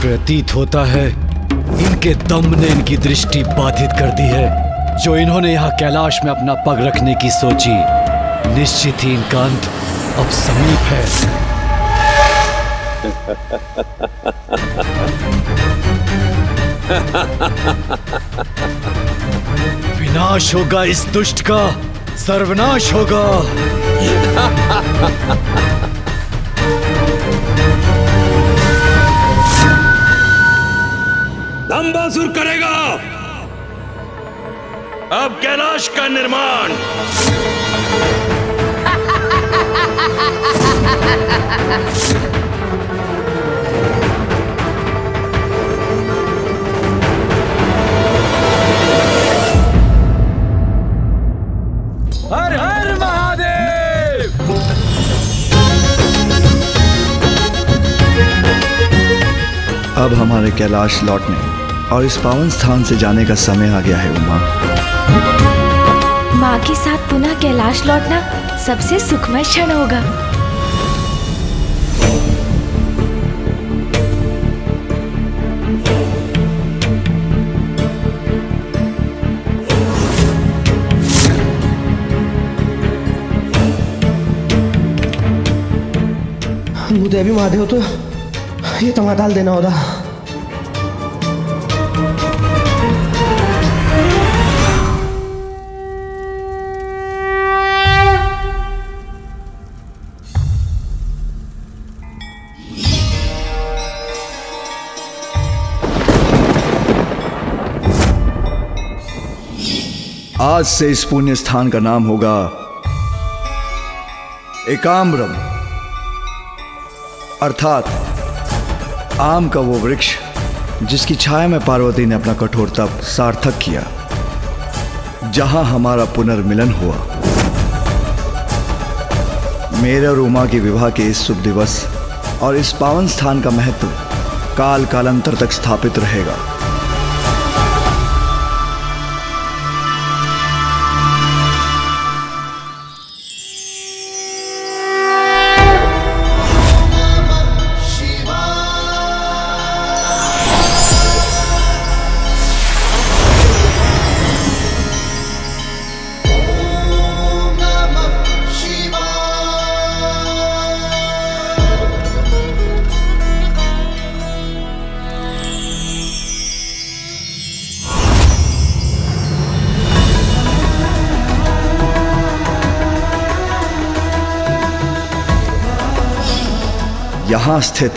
प्रतीत होता है इनके दम ने इनकी दृष्टि बाधित कर दी है। जो इन्होंने यहाँ कैलाश में अपना पग रखने की सोची, निश्चित ही इनका अंत अब समीप है। विनाश होगा इस दुष्ट का, सर्वनाश होगा। दंबासुर करेगा अब कैलाश का निर्माण। हर हर महादेव। अब हमारे कैलाश लौटने और इस पावन स्थान से जाने का समय आ गया है उमा। माँ के साथ पुनः कैलाश लौटना सबसे सुखमय क्षण होगा। देवी महादेव तो ये टमाटाल देना होता। आज से इस पुण्य स्थान का नाम होगा एकाम्रम, अर्थात आम का वो वृक्ष जिसकी छाया में पार्वती ने अपना कठोर तप सार्थक किया, जहां हमारा पुनर्मिलन हुआ। मेरे और उमा के विवाह के इस शुभ दिवस और इस पावन स्थान का महत्व काल कालांतर तक स्थापित रहेगा। यहां स्थित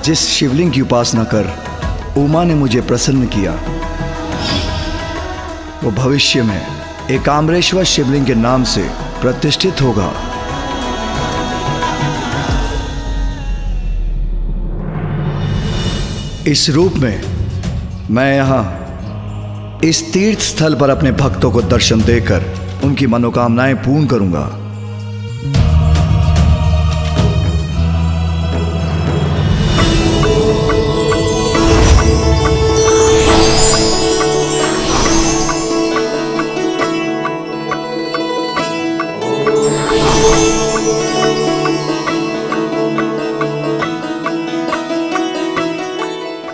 जिस शिवलिंग की उपासना कर उमा ने मुझे प्रसन्न किया, वो भविष्य में एकाम्रेश्वर शिवलिंग के नाम से प्रतिष्ठित होगा। इस रूप में मैं यहां इस तीर्थ स्थल पर अपने भक्तों को दर्शन देकर उनकी मनोकामनाएं पूर्ण करूंगा।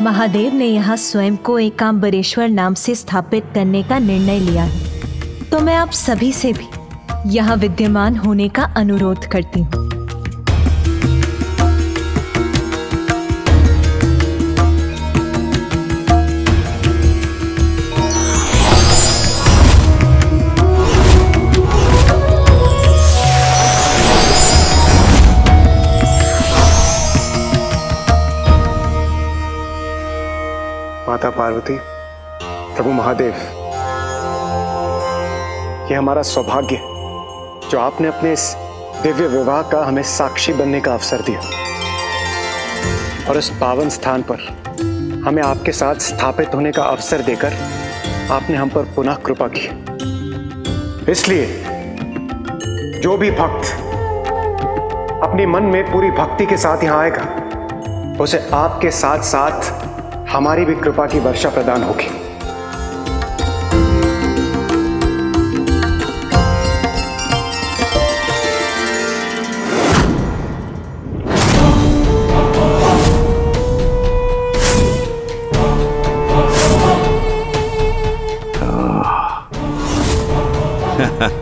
महादेव ने यहाँ स्वयं को एकाम्बरेश्वर नाम से स्थापित करने का निर्णय लिया है, तो मैं आप सभी से भी यहाँ विद्यमान होने का अनुरोध करती हूँ। माता पार्वती, प्रभु महादेव, ये हमारा सौभाग्य है जो आपने अपने इस दिव्य विवाह का हमें साक्षी बनने का अवसर दिया और इस पावन स्थान पर हमें आपके साथ स्थापित होने का अवसर देकर आपने हम पर पुनः कृपा की। इसलिए जो भी भक्त अपनी मन में पूरी भक्ति के साथ यहां आएगा, उसे आपके साथ साथ हमारी भी कृपा की वर्षा प्रदान होगी।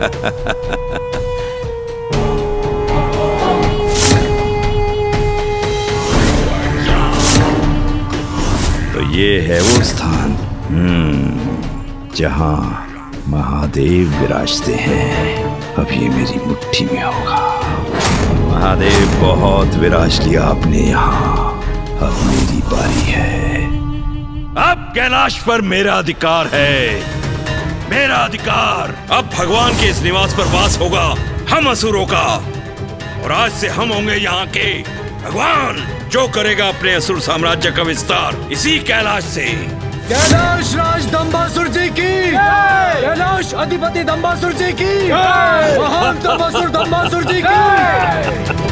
तो ये है वो स्थान जहां महादेव विराजते हैं। अब ये मेरी मुट्ठी में होगा। महादेव बहुत विराज लिया आपने यहाँ, अब मेरी बारी है। अब कैलाश पर मेरा अधिकार है, मेरा अधिकार। अब भगवान के इस निवास पर वास होगा हम असुरों का, और आज से हम होंगे यहाँ के भगवान। जो करेगा अपने असुर साम्राज्य का विस्तार इसी कैलाश से। कैलाश राज दंबासुर जी की, कैलाश अधिपति दंबासुर जी की, महान दंबासुर दंबासुर जी की।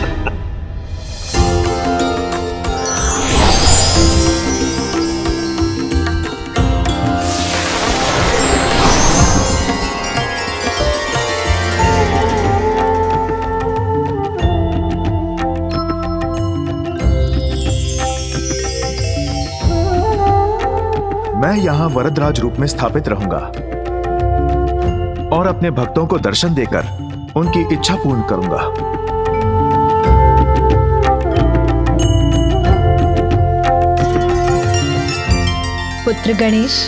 मैं यहाँ वरदराज रूप में स्थापित रहूंगा और अपने भक्तों को दर्शन देकर उनकी इच्छा पूर्ण करूंगा। पुत्र गणेश,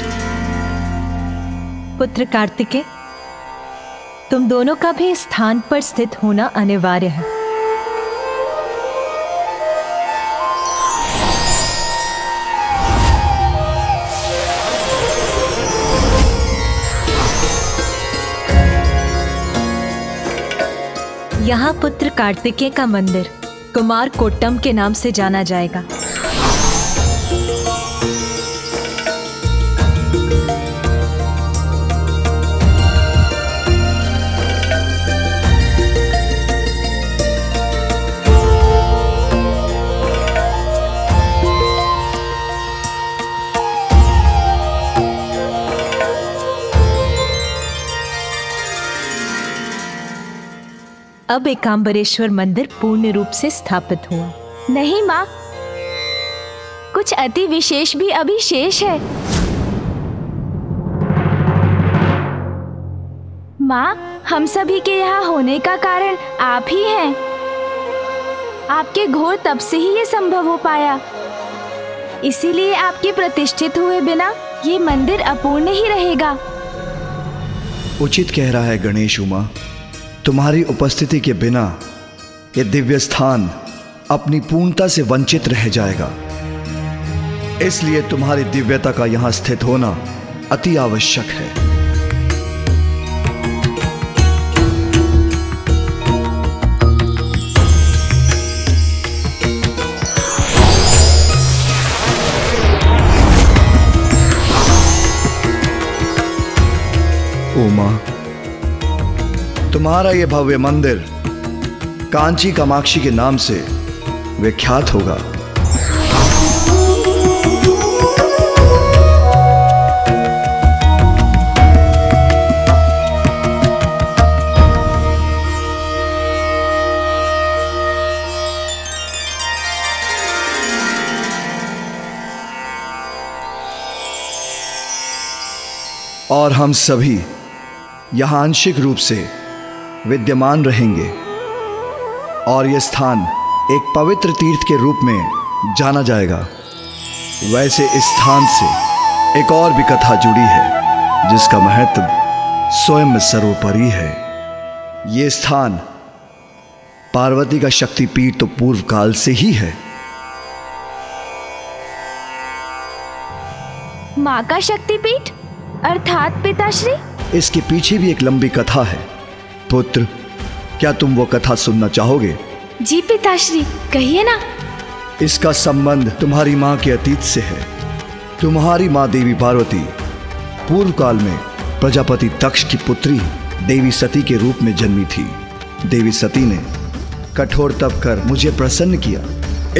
पुत्र कार्तिकेय, तुम दोनों का भी इस स्थान पर स्थित होना अनिवार्य है। यहाँ पुत्र कार्तिकेय का मंदिर कुमार कोट्टम के नाम से जाना जाएगा। अब एकांबरेश्वर मंदिर पूर्ण रूप से स्थापित हुआ। नहीं माँ, कुछ अति विशेष भी अभी शेष है। माँ, हम सभी के यहाँ होने का कारण आप ही हैं। आपके घोर तप से ही ये संभव हो पाया। इसीलिए आपके प्रतिष्ठित हुए बिना ये मंदिर अपूर्ण ही रहेगा। उचित कह रहा है गणेश उमा। तुम्हारी उपस्थिति के बिना यह दिव्य स्थान अपनी पूर्णता से वंचित रह जाएगा। इसलिए तुम्हारी दिव्यता का यहां स्थित होना अति आवश्यक है। उमा, तुम्हारा यह भव्य मंदिर कांची कामाक्षी के नाम से विख्यात होगा। और हम सभी यहां आंशिक रूप से विद्यमान रहेंगे और यह स्थान एक पवित्र तीर्थ के रूप में जाना जाएगा। वैसे इस स्थान से एक और भी कथा जुड़ी है जिसका महत्व स्वयं सर्वोपरि है। यह स्थान पार्वती का शक्तिपीठ तो पूर्व काल से ही है। माँ का शक्तिपीठ अर्थात पिताश्री? इसके पीछे भी एक लंबी कथा है। पुत्र, क्या तुम वो कथा सुनना चाहोगे? जी पिताश्री, कहिए ना। इसका संबंध तुम्हारी माँ के अतीत से है। तुम्हारी माँ देवी पार्वती पूर्व काल में प्रजापति दक्ष की पुत्री देवी सती के रूप में जन्मी थी। देवी सती ने कठोर तप कर मुझे प्रसन्न किया।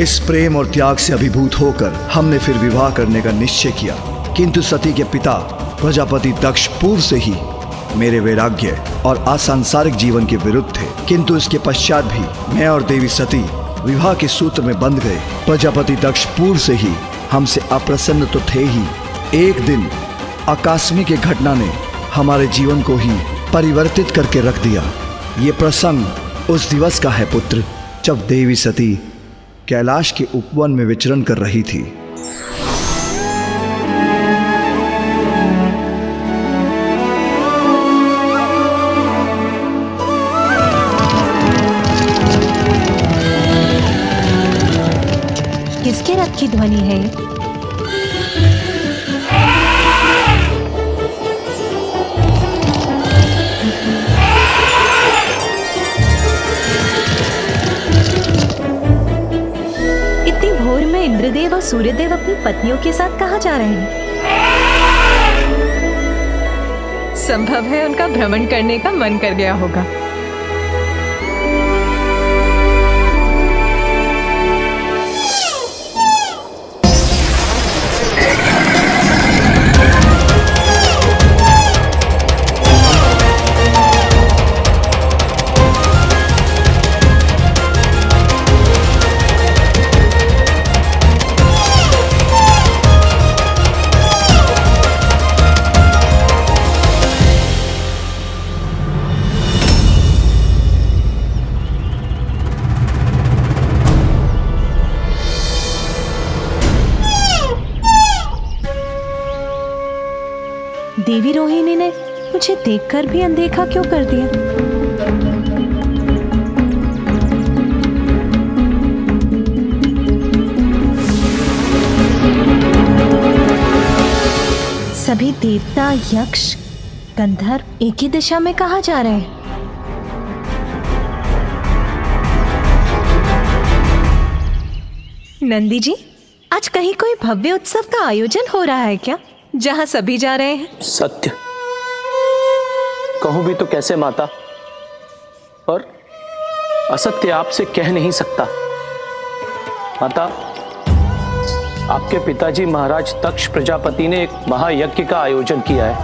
इस प्रेम और त्याग से अभिभूत होकर हमने फिर विवाह करने का निश्चय किया, किंतु सती के पिता प्रजापति दक्ष पूर्व से ही मेरे वैराग्य और असंसारिक जीवन के विरुद्ध थे। किंतु इसके पश्चात भी मैं और देवी सती विवाह के सूत्र में बंध गए। प्रजापति दक्ष पूर्व से ही हमसे अप्रसन्न तो थे ही, एक दिन आकस्मिक एक घटना ने हमारे जीवन को ही परिवर्तित करके रख दिया। ये प्रसंग उस दिवस का है पुत्र, जब देवी सती कैलाश के उपवन में विचरण कर रही थी। किसके रथ की ध्वनि है? इतनी भोर में इंद्रदेव और सूर्यदेव अपनी पत्नियों के साथ कहाँ जा रहे हैं? संभव है उनका भ्रमण करने का मन कर गया होगा। देवी रोहिणी ने मुझे देखकर भी अनदेखा क्यों कर दिया? सभी देवता, यक्ष, गंधर्व एक ही दिशा में कहाँ जा रहे हैं? नंदी जी, आज कहीं कोई भव्य उत्सव का आयोजन हो रहा है क्या, जहां सभी जा रहे हैं? सत्य कहूं भी तो कैसे माता, और असत्य आपसे कह नहीं सकता। माता, आपके पिताजी महाराज तक्ष प्रजापति ने एक महायज्ञ का आयोजन किया है।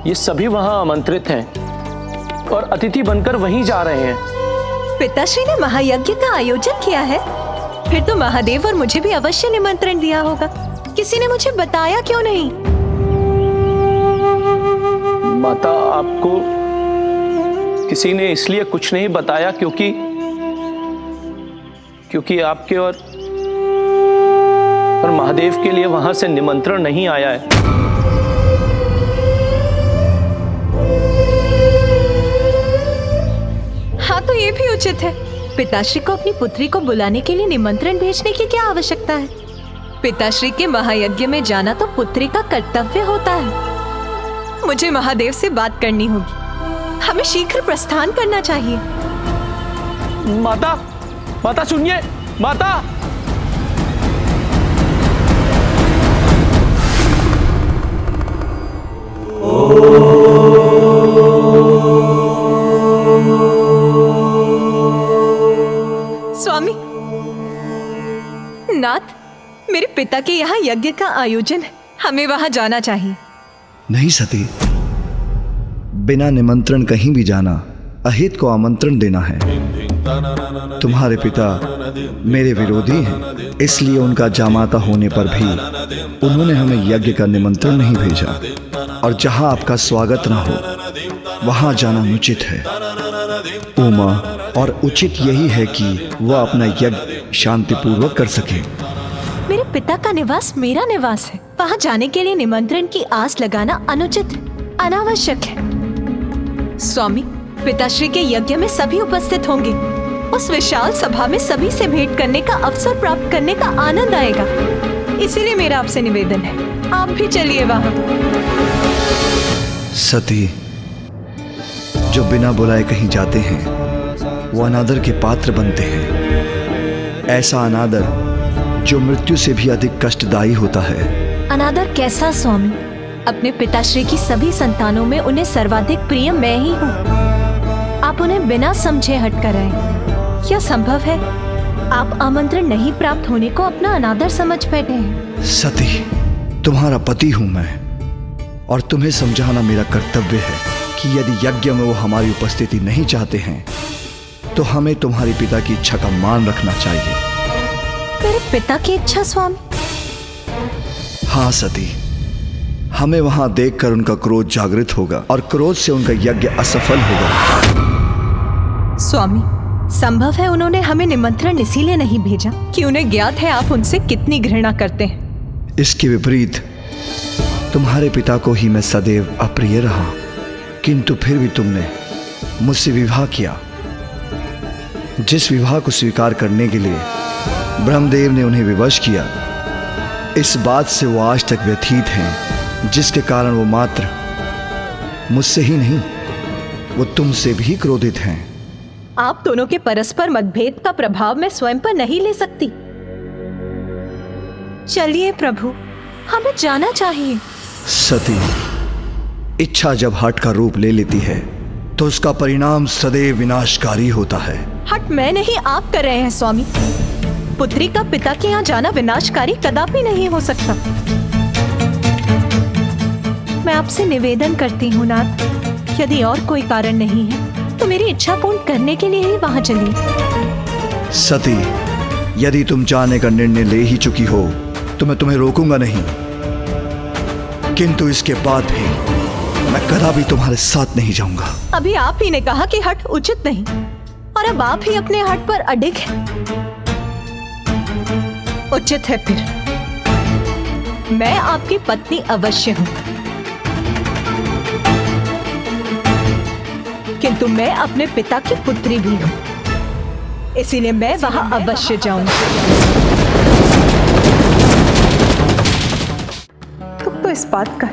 ये सभी वहां आमंत्रित हैं और अतिथि बनकर वहीं जा रहे हैं। पिताश्री ने महायज्ञ का आयोजन किया है? फिर तो महादेव और मुझे भी अवश्य निमंत्रण दिया होगा। किसी ने मुझे बताया क्यों नहीं? माता, आपको किसी ने इसलिए कुछ नहीं बताया क्योंकि आपके और महादेव के लिए वहां से निमंत्रण नहीं आया है। हाँ, तो ये भी उचित है। पिताश्री को अपनी पुत्री को बुलाने के लिए निमंत्रण भेजने की क्या आवश्यकता है? पिताश्री के महायज्ञ में जाना तो पुत्री का कर्तव्य होता है। मुझे महादेव से बात करनी होगी। हमें शीघ्र प्रस्थान करना चाहिए। माता, माता सुनिए, माता। स्वामी, नाथ, मेरे पिता के यहाँ यज्ञ का आयोजन है, हमें वहां जाना चाहिए। नहीं सती, बिना निमंत्रण कहीं भी जाना अहित को आमंत्रण देना है। तुम्हारे पिता मेरे विरोधी हैं, इसलिए उनका जामाता होने पर भी उन्होंने हमें यज्ञ का निमंत्रण नहीं भेजा, और जहां आपका स्वागत न हो वहां जाना अनुचित है उमा, और उचित यही है कि वह अपना यज्ञ शांतिपूर्वक कर सके। मेरे पिता का निवास मेरा निवास है, वहां जाने के लिए निमंत्रण की आस लगाना अनुचित, अनावश्यक है। स्वामी, पिताश्री के यज्ञ में सभी उपस्थित होंगे। उस विशाल सभा में सभी से भेंट करने का अवसर प्राप्त करने का आनंद आएगा। इसीलिए मेरा आपसे निवेदन है, आप भी चलिए वहां। सती, जो बिना बुलाए कहीं जाते हैं वो अनादर के पात्र बनते हैं। ऐसा अनादर जो मृत्यु से भी अधिक कष्टदायी होता है। अनादर कैसा स्वामी? अपने पिताश्री की सभी संतानों में उन्हें सर्वाधिक प्रिय मैं ही हूँ। आप उन्हें बिना समझे हट कर आए, क्या संभव है? आप आमंत्रण नहीं प्राप्त होने को अपना अनादर समझ बैठे हैं। सती, तुम्हारा पति हूं मैं, और तुम्हें समझाना मेरा कर्तव्य है कि यदि यज्ञ में वो हमारी उपस्थिति नहीं चाहते हैं तो हमें तुम्हारे पिता की इच्छा का मान रखना चाहिए। मेरे पिता की इच्छा स्वामी? हाँ सती, हमें वहां देखकर उनका क्रोध जागृत होगा और क्रोध से उनका यज्ञ असफल होगा। स्वामी, संभव है उन्होंने हमें निमंत्रण इसीलिए नहीं भेजा कि उन्हें ज्ञात है आप उनसे कितनी घृणा करते हैं। इसके विपरीत तुम्हारे पिता को ही मैं सदैव अप्रिय रहा, किंतु फिर भी तुमने मुझसे विवाह किया। जिस विवाह को स्वीकार करने के लिए ब्रह्मदेव ने उन्हें विवश किया, इस बात से वो आज तक व्यथित हैं, जिसके कारण वो मात्र मुझसे ही नहीं, वो तुमसे भी क्रोधित हैं। आप दोनों के परस्पर मतभेद का प्रभाव मैं स्वयं पर नहीं ले सकती। चलिए प्रभु, हमें जाना चाहिए। सती, इच्छा जब हठ का रूप ले लेती है तो उसका परिणाम सदैव विनाशकारी होता है। हठ मैं नहीं, आप कर रहे हैं स्वामी। पुत्री का पिता के यहाँ जाना विनाशकारी कदापि नहीं हो सकता। मैं आपसे निवेदन करती हूँ नाथ, यदि और कोई कारण नहीं है तो मेरी इच्छा पूर्ण करने के लिए ही वहां चलिए। सती, यदि तुम जाने का निर्णय ले ही चुकी हो तो मैं तुम्हें रोकूंगा नहीं, किंतु इसके बाद भी मैं कदापि तुम्हारे साथ नहीं जाऊंगा। अभी आप ही ने कहा कि हठ उचित नहीं, और अब आप ही अपने हठ पर अडिग हैं। उचित है फिर, मैं आपकी पत्नी अवश्य हूं, किंतु मैं अपने पिता की पुत्री भी हूं, इसीलिए मैं वहां अवश्य जाऊंगी। तुम तो इस बात का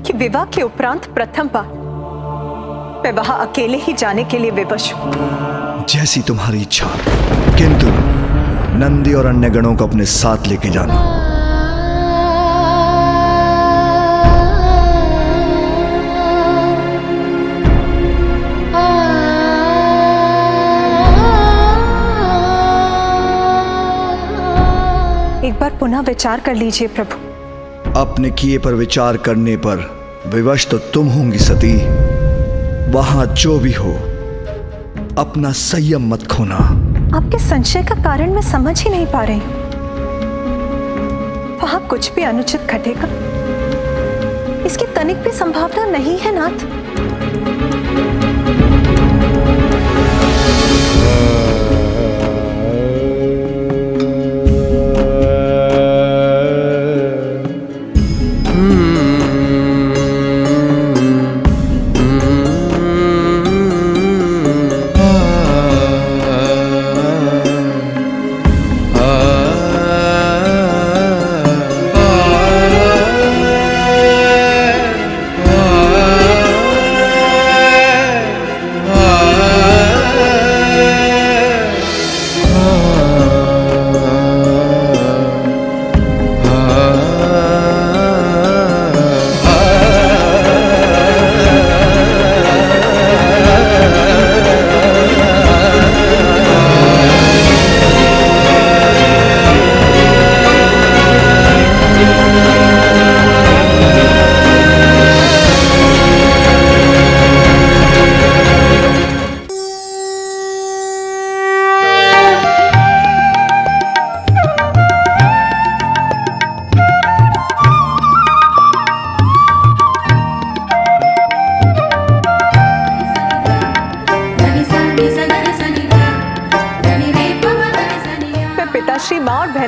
कि विवाह के उपरांत प्रथम बार मैं वहां अकेले ही जाने के लिए विवश हूं। जैसी तुम्हारी इच्छा, किंतु नंदी और अन्य गणों को अपने साथ लेके जाना। एक बार पुनः विचार कर लीजिए प्रभु। अपने किए पर विचार करने पर विवश तो तुम होंगी सती। वहां जो भी हो, अपना संयम मत खोना। आपके संशय का कारण मैं समझ ही नहीं पा रही। वहां कुछ भी अनुचित घटेगा, इसकी तनिक भी संभावना नहीं है नाथ।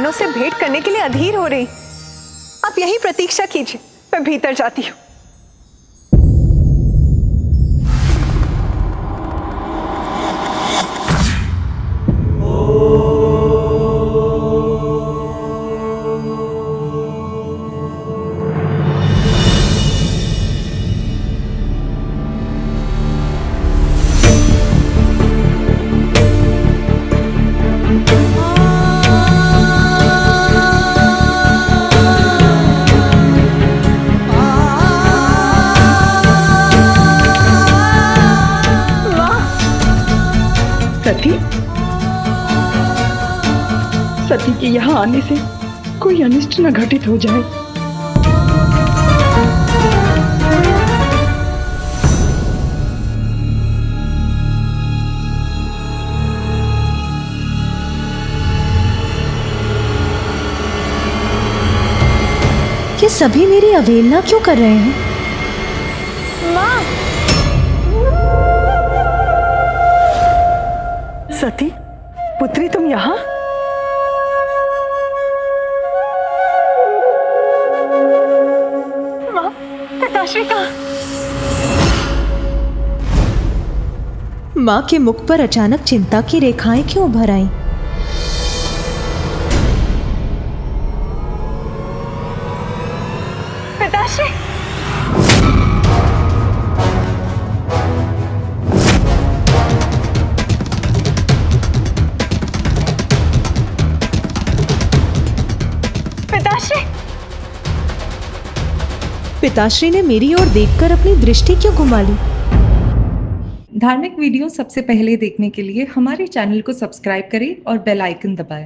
से भेंट करने के लिए अधीर हो रही। आप यही प्रतीक्षा कीजिए, मैं भीतर जाती हूँ। सती के यहाँ आने से कोई अनिष्ट न घटित हो जाए। ये सभी मेरी अवहेलना क्यों कर रहे हैं? माँ! सती, पुत्री तुम यहाँ? माँ, पिताश्री कहाँ? माँ के मुख पर अचानक चिंता की रेखाएं क्यों उभर आईं? पिताश्री! पिताश्री! पिताश्री ने मेरी ओर देखकर अपनी दृष्टि क्यों घुमा ली? धार्मिक वीडियो सबसे पहले देखने के लिए हमारे चैनल को सब्सक्राइब करें और बेल आइकन दबाएं।